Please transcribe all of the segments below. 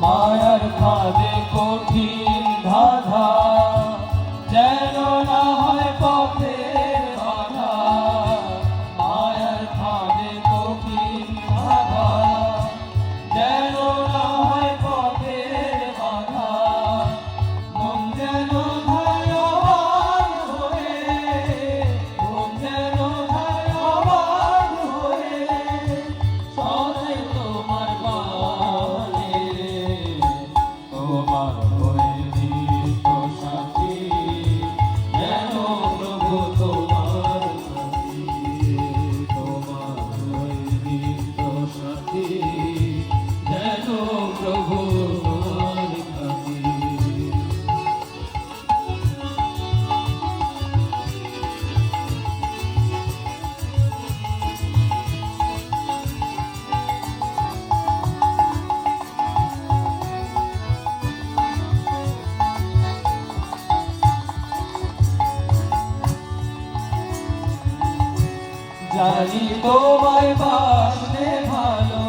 মায়ার ফাঁদে কঠিন বাধা, যেন না হয় পথের বাধা। মায়ার ফাঁদে কঠিন বাধা, যেন না হয় পথের বাধা। মন যেন ধায় অবাক হয়ে, মন যেন ধায় অবাক হয়ে, সদাই তোমার বাণী, তোমার হয়ে নিত্য সাথী, যেন প্রভু তোমার সাথী, তোমার হয়ে নিত্য সাথী, যেন প্রভু তোমার সাথী। জানি তোমায় বাসলে ভালো,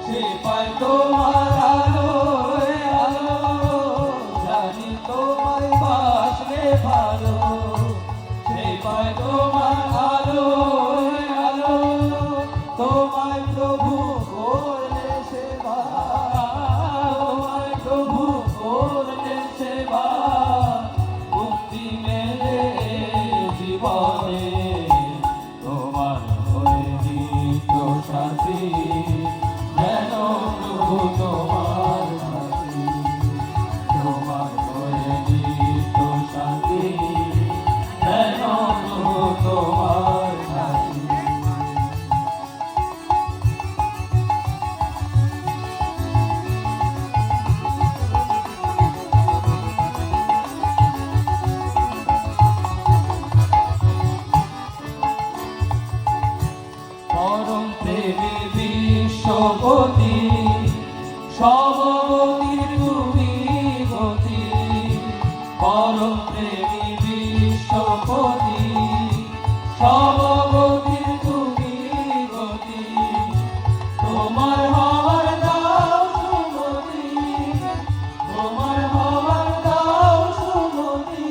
সে পায় তোমার আলো আলো। জানি তোমায় বাসলে ভালো, সে পায় তোমার আলো আলো। তোমায় প্রভু করলে সেবা, তোমায় প্রভু করলে সেবা, মুক্তি মেলে জীবনে। তোমার হয়ে নিত্য সাথী, যেন প্রভু তোমার সাথী, তোমার হয়ে নিত্য সাথী, যেন প্রভু তোমার সাথী। পরম প্রেমে বিশ্বপতি, সমগতির তুমি গতি। পরম প্রেমে বিশ্বপতি, সমগতির তুমি গতি। তোমার হওয়ার দাও সুমতি, তোমার হওয়ার দাও সুমতি।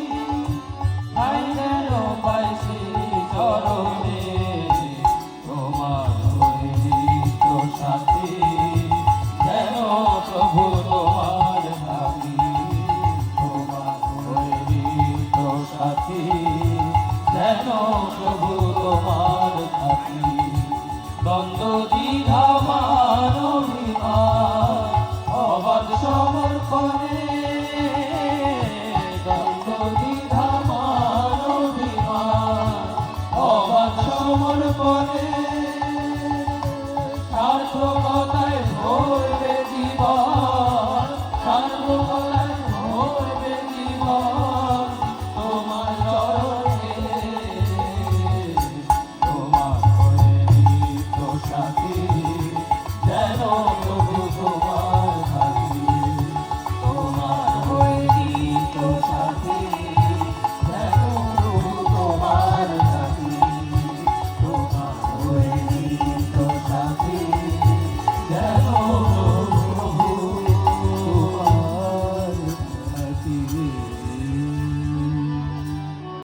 আই যেন পাইছি চরণে, তোমার হয়ে নিত্য সাথী,